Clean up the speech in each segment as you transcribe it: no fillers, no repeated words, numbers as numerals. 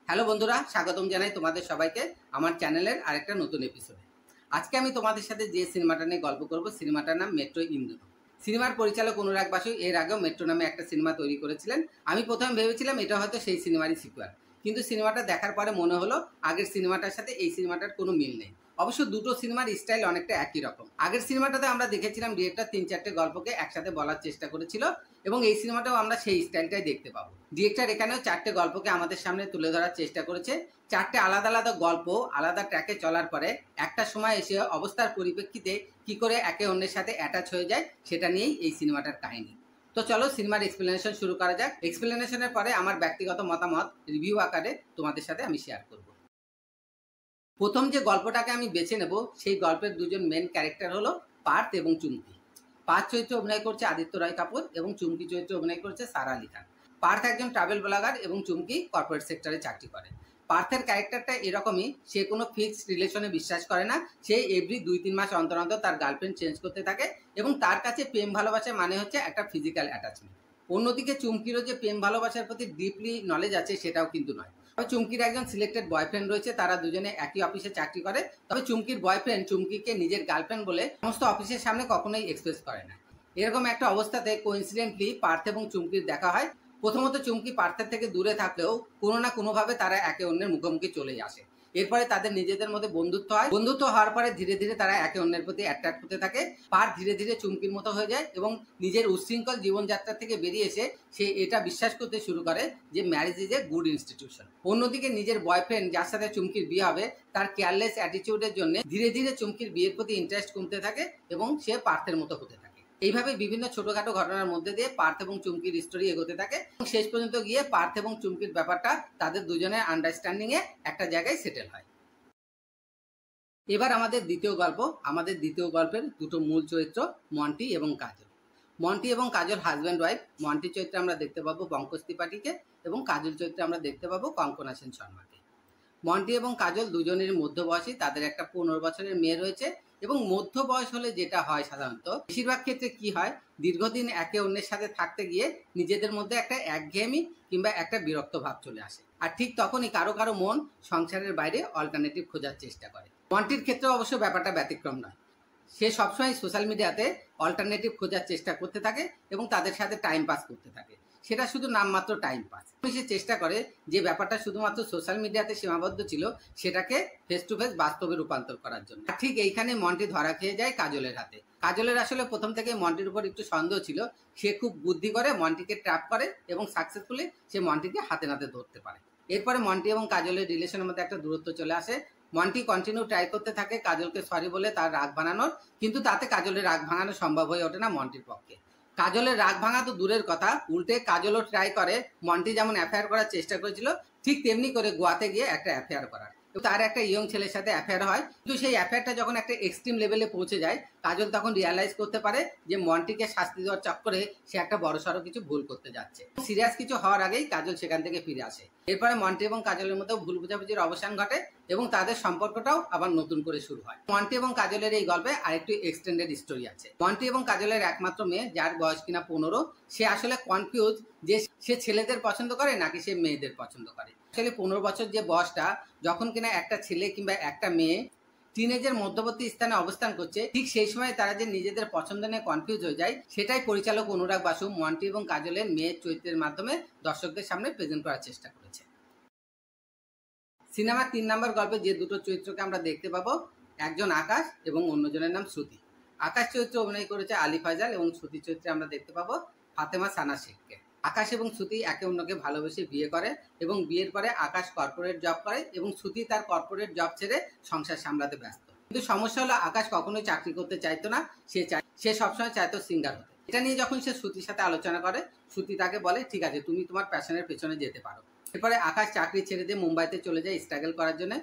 Hello বন্ধুরা, স্বাগতম জানাই তোমাদের সবাইকে আমার চ্যানেলের আরেকটা নতুন এপিসোডে। আজকে আমি তোমাদের সাথে যে সিনেমাটা নিয়ে গল্প করব, সিনেমাটার নাম মেট্রো ইন্দ্র। সিনেমার পরিচালক অনুরাগ বাসু এর আগেও মেট্রো নামে একটা সিনেমা তৈরি করেছিলেন। আমি প্রথমে ভেবেছিলাম এটা হয়তো সেই সিনেমারই সিকুয়াল, কিন্তু সিনেমাটা দেখার পরে মনে হলো আগের সিনেমাটার সাথে এই সিনেমাটার কোনো মিল নেই। অবশ্য দুটো সিনেমার স্টাইল অনেকটা একই রকম। আগের সিনেমাটাতে আমরা দেখেছিলাম ডিরেক্টর 3-4টে গল্পকে একসাথে বলার চেষ্টা করেছিল, এবং এই সিনেমাটাও আমরা সেই স্টাইলটাই দেখতে পাবো। ডিরেক্টর এখানেও 4টে গল্পকে আমাদের সামনে তুলে ধরার চেষ্টা করেছে। 4টে আলাদা আলাদা গল্প আলাদা ট্র্যাকে চলার পরে একটা সময় এসে অবস্থার পরিপ্রেক্ষিতে কি করে একে অন্যের সাথে অ্যাটাচ হয়ে যায় সেটা নিয়েই এই সিনেমাটার কাহিনী। তো চলো সিনেমার এক্সপ্লেনেশন শুরু করা যাক। এক্সপ্লেনেশনের পরে আমার ব্যক্তিগত মতামত রিভিউ আকারে তোমাদের সাথে আমি শেয়ার করব। প্রথম যে গল্পটাকে আমি বেছে নেব, সেই গল্পের দুজন মেন ক্যারেক্টার হলো পার্থ এবং চুমকি। পার্থ চরিত্রে অভিনয় করছে আদিত্য রায় কাপুর এবং চুমকি চরিত্রে অভিনয় করছে সারা আলি খান। পার্থ একজন ট্রাভেল ব্লগার এবং চুমকি কর্পোরেট সেক্টরে চাকরি করে। পার্থের ক্যারেক্টারটা এরকমই, সে কোনো ফিক্সড রিলেশনে বিশ্বাস করে না। সে এভরি 2-3 মাস অন্তর অন্তর তার গার্লফ্রেন্ড চেঞ্জ করতে থাকে, এবং তার কাছে প্রেম ভালোবাসা মানে হচ্ছে একটা ফিজিক্যাল অ্যাটাচমেন্ট। অন্যদিকে চুমকিরও যে প্রেম ভালোবাসার প্রতি ডিপলি নলেজ আছে সেটাও কিন্তু নয়। তবে চুমকির একজন সিলেক্টেড বয়ফ্রেন্ড রয়েছে, তারা দুজনে একই অফিসে চাকরি করে। তবে চুমকির বয়ফ্রেন্ড চুমকিকে নিজের গার্লফ্রেন্ড বলে সমস্ত অফিসের সামনে কখনোই এক্সপ্রেস করে না। এরকম একটা অবস্থাতে কোইন্সিডেন্টলি পার্থ এবং চুমকির দেখা হয়। প্রথমত চুমকি পার্থের থেকে দূরে থাকলেও কোনো না কোনোভাবে তারা একে অন্যের মুখোমুখি চলেই আসে। এরপরে তাদের নিজেদের মধ্যে বন্ধুত্ব হয়। বন্ধুত্ব হওয়ার পরে ধীরে ধীরে তারা একে অন্যের প্রতি অ্যাট্রাক্ট হতে থাকে। পার্থ ধীরে ধীরে চুমকির মতো হয়ে যায় এবং নিজের উচ্ছৃঙ্খল জীবনযাত্রা থেকে বেরিয়ে এসে সে এটা বিশ্বাস করতে শুরু করে যে marriage is a good institution. অন্যদিকে নিজের বয়ফ্রেন্ড যার সাথে চুমকির বিয়ে হবে, তার কেয়ারলেস অ্যাটিটিউডের জন্য ধীরে ধীরে চুমকির বিয়ের প্রতি ইন্টারেস্ট কমতে থাকে এবং সে পার্থের মতো হতে থাকে। এইভাবে বিভিন্ন ছোটখাটো ঘটনার মধ্যে দিয়ে পার্থ এবং চুমকির স্টোরি এগোতে থাকে এবং শেষ পর্যন্ত গিয়ে পার্থ এবং চুমকির ব্যাপারটা তাদের দুজনের আন্ডারস্ট্যান্ডিং এ একটা জায়গায় সেটেল হয়। এবার আমাদের দ্বিতীয় গল্পের দুটো মূল চরিত্র মন্টি এবং কাজল। মন্টি এবং কাজল হাজব্যান্ড ওয়াইফ। মন্টি চরিত্রে আমরা দেখতে পাবো পঙ্কজ ত্রিপাঠীকে এবং কাজল চরিত্রে আমরা দেখতে পাবো কঙ্কনা সেন শর্মাকে। মন্টি এবং কাজল দুজনের মধ্যবয়সী, তাদের একটা 15 বছরের মেয়ে রয়েছে। এবং মধ্য বয়স হলে যেটা হয় সাধারণত বেশিরভাগ ক্ষেত্রে কি হয়, দীর্ঘদিন একে অন্যের সাথে থাকতে গিয়ে নিজেদের মধ্যে একটা একঘেয়েমি কিংবা একটা বিরক্ত ভাব চলে আসে। আর ঠিক তখনই কারো কারো মন সংসারের বাইরে অল্টারনেটিভ খোঁজার চেষ্টা করে। মন্টির ক্ষেত্রে অবশ্য ব্যাপারটা ব্যতিক্রম নয়। সে সবসময় সোশ্যাল মিডিয়াতে অল্টারনেটিভ খোঁজার চেষ্টা করতে থাকে এবং তাদের সাথে টাইম পাস করতে থাকে। সেটা শুধু নামমাত্র টাইম পাস। সে চেষ্টা করে যে ব্যাপারটা শুধুমাত্র সোশ্যাল মিডিয়াতে সীমাবদ্ধ ছিল সেটাকে ফেস টু ফেস বাস্তবে রূপান্তর করার জন্য। ঠিক এইখানে মন্টি ধরা খেয়ে যায় কাজলের হাতে। কাজলের আসলে প্রথম থেকে মন্টির উপর একটু সন্দেহ ছিল। সে খুব বুদ্ধি করে মন্টিকে ট্র্যাপ করে এবং সাকসেসফুলি সে মন্টিকে হাতে নাতে ধরতে পারে। এরপরে মন্টি এবং কাজলের রিলেশনের মধ্যে একটা দূরত্ব চলে আসে। মন্টি কন্টিনিউ ট্রাই করতে থাকে কাজলকে সরি বলে তার রাগ ভাঙানোর, কিন্তু তাতে কাজলের রাগ ভাঙানো সম্ভব হয়ে ওঠে না মন্টির পক্ষে। কাজলের রাগ ভাঙা তো দূরের কথা, উল্টে কাজলও ট্রাই করে মন্টি যেমন অ্যাফেয়ার করার চেষ্টা করেছিল ঠিক তেমনি করে গোয়াতে গিয়ে একটা অ্যাফেয়ার করার। তার একটা ইয়ং ছেলের সাথে অ্যাফেয়ার হয়, কিন্তু সেই অ্যাফেয়ারটা যখন একটা এক্সট্রিম লেভেলে পৌঁছে যায়, কাজল তখন রিয়ালাইজ করতে পারে যে মন্টিকে শাস্তি দেওয়ার চক্করে সে একটা বড়সড় কিছু ভুল করতে যাচ্ছে। সিরিয়াস কিছু হওয়ার আগেই কাজল সেখান থেকে ফিরে আসে। এরপরে মন্টি এবং কাজলের মধ্যে ভুল বোঝাবুঝির অবসান ঘটে এবং তাদের সম্পর্কটাও আবার নতুন করে শুরু হয়। মন্টি এবং কাজলের এই গল্পে আরেকটি এক্সটেন্ডেড স্টোরি আছে। মন্টি এবং কাজলের একমাত্র মেয়ে, যার বয়স কিনা 15, সে আসলে কনফিউজ যে সে ছেলেদের পছন্দ করে নাকি সে মেয়েদের পছন্দ করে। আসলে 15 বছর যে বয়সটা, যখন কিনা একটা ছেলে কিংবা একটা মেয়ে টিনেজের মধ্যবর্তী স্থানে অবস্থান করছে, ঠিক সেই সময় তারা যে নিজেদের পছন্দ নিয়ে কনফিউজ হয়ে যায়, সেটাই পরিচালক অনুরাগ বাসু মন্টি এবং কাজলের মেয়ের চরিত্রের মাধ্যমে দর্শকদের সামনে প্রেজেন্ট করার চেষ্টা করেছে। সিনেমার 3 নম্বর গল্পে যে দুটো চরিত্রকে আমরা দেখতে পাবো, একজন আকাশ এবং অন্যজনের নাম শ্রুতি। আকাশ চরিত্রে অভিনয় করেছে আলী ফয়জাল এবং শ্রুতি চরিত্রে আমরা দেখতে পাবো ফাতেমা সানা শেখকে। আকাশ এবং শ্রুতি একে অন্যকে ভালোবেসে বিয়ে করে এবং বিয়ের পরে আকাশ কর্পোরেট জব করে এবং শ্রুতি তার কর্পোরেট জব ছেড়ে সংসার সামলাতে ব্যস্ত। কিন্তু সমস্যা হলো আকাশ কখনোই চাকরি করতে চাইতো না, সে সবসময় চাইতো সিঙ্গার হতে। এটা নিয়ে যখন সে শ্রুতির সাথে আলোচনা করে, শ্রুতি তাকে বলে ঠিক আছে, তুমি তোমার প্যাশনের পেছনে যেতে পারো। এরপরে আকাশ চাকরি ছেড়ে দিয়ে মুম্বাইতে চলে যায় স্ট্রাগল করার জন্য,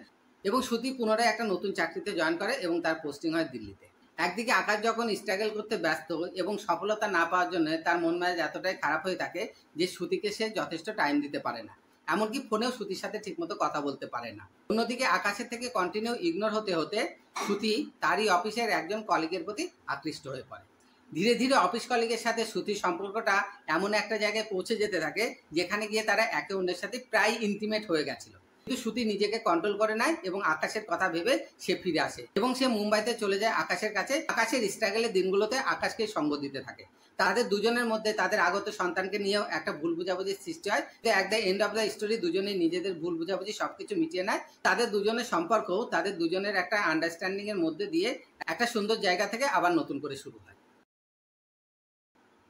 এবং শ্রুতি পুনরায় একটা নতুন চাকরিতে জয়েন করে এবং তার পোস্টিং হয় দিল্লিতে। একদিকে আকাশ যখন স্ট্রাগল করতে ব্যস্ত এবং সফলতা না পাওয়ার জন্য তার মন মেজাজ এতটাই খারাপ হয়ে থাকে যে শ্রুতিকে সে যথেষ্ট টাইম দিতে পারে না, এমনকি ফোনেও শ্রুতির সাথে ঠিকমতো কথা বলতে পারে না। অন্যদিকে আকাশের থেকে কন্টিনিউ ইগনোর হতে হতে শ্রুতি তারই অফিসের একজন কলিগের প্রতি আকৃষ্ট হয়ে পড়ে। ধীরে ধীরে অফিস কলিগের সাথে শ্রুতির সম্পর্কটা এমন একটা জায়গায় পৌঁছে যেতে থাকে যেখানে গিয়ে তারা একে অন্যের সাথে প্রায় ইন্টিমেট হয়ে গেছিল। কিন্তু শ্রুতি নিজেকে কন্ট্রোল করে নেয় এবং আকাশের কথা ভেবে সে ফিরে আসে এবং সে মুম্বাইতে চলে যায় আকাশের কাছে। আকাশের স্ট্রাগলের দিনগুলোতে আকাশকে সঙ্গ দিতে থাকে। তাদের দুজনের মধ্যে তাদের আগত সন্তানকে নিয়েও একটা ভুল বুঝাবুঝির সৃষ্টি হয়। At the end of the story দুজনেই নিজেদের ভুল বুঝাবুঝি সবকিছু মিটিয়ে নেয়। তাদের দুজনের সম্পর্ক তাদের দুজনের একটা আন্ডারস্ট্যান্ডিং এর মধ্যে দিয়ে একটা সুন্দর জায়গা থেকে আবার নতুন করে শুরু হয়।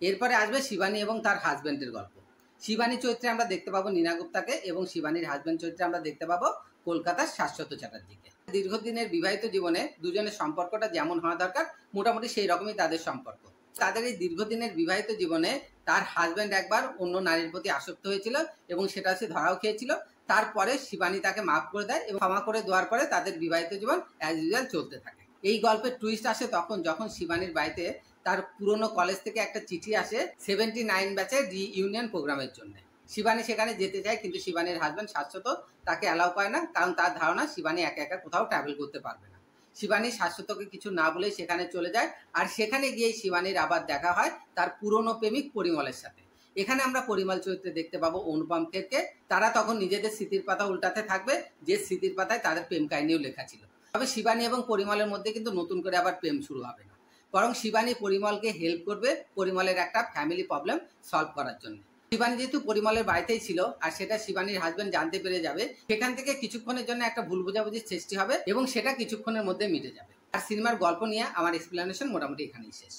এরপরে আসবে শিবানী এবং তার হাজব্যান্ডের গল্প। শিবানী চরিত্রে আমরা দেখতে পাবো নীনা গুপ্তাকে এবং শিবানীর হাজব্যান্ড চরিত্রে আমরা দেখতে পাবো কলকাতার শাশ্বত চ্যাটার্জিকে। দীর্ঘদিনের বিবাহিত জীবনে দুজনের সম্পর্কটা যেমন হওয়া দরকার মোটামুটি সেই রকমই তাদের সম্পর্ক। তাদের এই দীর্ঘদিনের বিবাহিত জীবনে তার হাজব্যান্ড একবার অন্য নারীর প্রতি আসক্ত হয়েছিল এবং সেটা সে ধরাও খেয়েছিল। তারপরে শিবানী তাকে মাফ করে দেয় এবং ক্ষমা করে দেওয়ার পরে তাদের বিবাহিত জীবন অ্যাজ ইউজুয়াল চলতে থাকে। এই গল্পের টুইস্ট আসে তখন যখন শিবানীর বাড়িতে তার পুরনো কলেজ থেকে একটা চিঠি আসে 79 ব্যাচের রিইউনিয়ন প্রোগ্রামের জন্য। শিবানী সেখানে যেতে চায় কিন্তু শিবানীর হাজব্যান্ড শাশ্বত তাকে অ্যালাউ করে না, কারণ তার ধারণা শিবানী একা একা কোথাও ট্রাভেল করতে পারবে না। শিবানী শাশ্বতকে কিছু না বলে সেখানে চলে যায় আর সেখানে গিয়ে শিবানীর আবার দেখা হয় তার পুরনো প্রেমিক পরিমলের সাথে। এখানে আমরা পরিমল চরিত্রে দেখতে পাবো অনুপম খেরকে। তারা তখন নিজেদের স্মৃতির পাতা উল্টাতে থাকবে যে স্মৃতির পাতায় তাদের প্রেম কাহিনীও লেখা ছিল। তবে শিবানী এবং পরিমলের মধ্যে কিন্তু নতুন করে আবার প্রেম শুরু হবে না, বরং শিবানী পরিমলকে হেল্প করবে পরিমলের একটা ফ্যামিলি প্রবলেম সলভ করার জন্য। শিবানী যেহেতু পরিমলের বাড়িতেই ছিল আর সেটা শিবানীর হাজব্যান্ড জানতে পেরে যাবে, সেখান থেকে কিছুক্ষণের জন্য একটা ভুল বোঝাবুঝির সৃষ্টি হবে এবং সেটা কিছুক্ষণের মধ্যে মিটে যাবে। আর সিনেমার গল্প নিয়ে আমার এক্সপ্লেনেশন মোটামুটি এখানেই শেষ।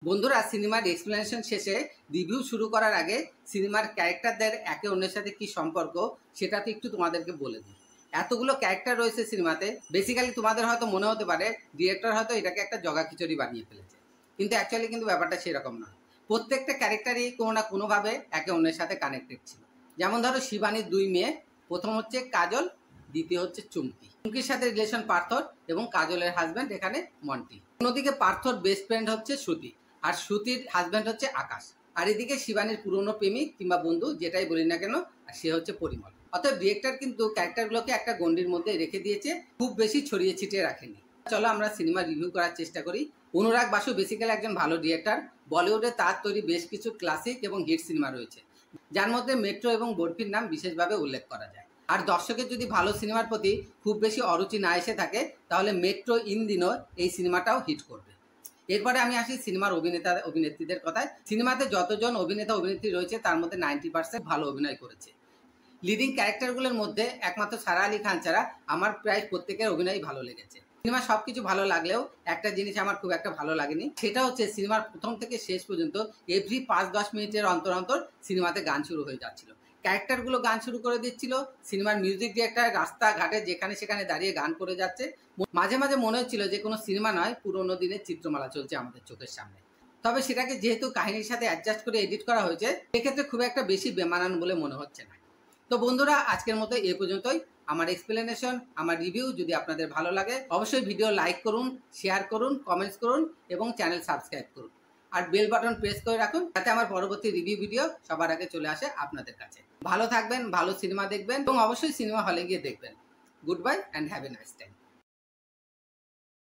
বন্ধুরা, সিনেমার এক্সপ্লেনেশন শেষে রিভিউ শুরু করার আগে সিনেমার ক্যারেক্টারদের একে অন্যের সাথে কি সম্পর্ক সেটা তো একটু তোমাদেরকে বলে দিই। এতগুলো ক্যারেক্টার রয়েছে সিনেমাতে, বেসিক্যালি তোমাদের হয়তো মনে হতে পারে ডিরেক্টর হয়তো এটাকে একটা জগা খিচুড়ি বানিয়ে ফেলেছে, কিন্তু অ্যাকচুয়ালি কিন্তু ব্যাপারটা সেরকম নয়। প্রত্যেকটা ক্যারেক্টারই কোনো না কোনোভাবে একে অন্যের সাথে কানেক্টেড ছিল। যেমন ধরো শিবানীর দুই মেয়ে, প্রথম হচ্ছে কাজল, দ্বিতীয় হচ্ছে চুমকি। চুমকির সাথে রিলেশন পার্থর এবং কাজলের হাজব্যান্ড এখানে মন্টি। অন্যদিকে পার্থর বেস্ট ফ্রেন্ড হচ্ছে শ্রুতি আর শ্রুতির হাজব্যান্ড হচ্ছে আকাশ। আর এদিকে শিবানীর পুরনো প্রেমিক কিংবা বন্ধু যেটাই বলি না কেন, আর সে হচ্ছে পরিমল। অতএব ডিরেক্টর কিন্তু ক্যারেক্টারগুলোকে একটা গণ্ডির মধ্যে রেখে দিয়েছে, খুব বেশি ছড়িয়ে ছিটিয়ে রাখেনি। চলো আমরা সিনেমা রিভিউ করার চেষ্টা করি। অনুরাগ বাসু বেসিক্যালি একজন ভালো ডিরেক্টর। বলিউডে তার তৈরি বেশ কিছু ক্লাসিক এবং হিট সিনেমা রয়েছে, যার মধ্যে মেট্রো এবং বরফির নাম বিশেষভাবে উল্লেখ করা যায়। আর দর্শকের যদি ভালো সিনেমার প্রতি খুব বেশি অরুচি না এসে থাকে তাহলে মেট্রো ইন দিনো এই সিনেমাটাও হিট করবে। এরপরে আমি আসি সিনেমার অভিনেতা অভিনেত্রীদের কথায়। সিনেমাতে যতজন অভিনেতা অভিনেত্রী রয়েছে তার মধ্যে 90% ভালো অভিনয় করেছে। লিডিং ক্যারেক্টারগুলোর মধ্যে একমাত্র সারা আলি খান ছাড়া আমার প্রায় প্রত্যেকের অভিনয় ভালো লেগেছে। সিনেমা সবকিছু ভালো লাগলেও একটা জিনিস আমার খুব একটা ভালো লাগেনি, সেটা হচ্ছে সিনেমার প্রথম থেকে শেষ পর্যন্ত এভরি 5-10 মিনিটের অন্তর অন্তর সিনেমাতে গান শুরু হয়ে যাচ্ছিল। ক্যারেক্টারগুলো গান শুরু করে দিচ্ছিল, সিনেমার মিউজিক ডিরেক্টর রাস্তাঘাটে যেখানে সেখানে দাঁড়িয়ে গান করে যাচ্ছে। মাঝে মাঝে মনে হচ্ছিল যে কোনো সিনেমা নয়, পুরোনো দিনের চিত্রমালা চলছে আমাদের চোখের সামনে। তবে সেটাকে যেহেতু কাহিনীর সাথে অ্যাডজাস্ট করে এডিট করা হয়েছে, সেক্ষেত্রে খুব একটা বেশি বেমানান বলে মনে হচ্ছে না। তো বন্ধুরা, আজকের মতো এ পর্যন্তই। আমার এক্সপ্লেনেশন, আমার রিভিউ যদি আপনাদের ভালো লাগে অবশ্যই ভিডিও লাইক করুন, শেয়ার করুন, কমেন্টস করুন এবং চ্যানেল সাবস্ক্রাইব করুন। আর বেল বাটন প্রেস করে রাখুন যাতে আমার পরবর্তী রিভিউ ভিডিও সবার আগে চলে আসে আপনাদের কাছে। ভালো থাকবেন, ভালো সিনেমা দেখবেন এবং অবশ্যই সিনেমা হলে গিয়ে দেখবেন। Good bye and have a nice time.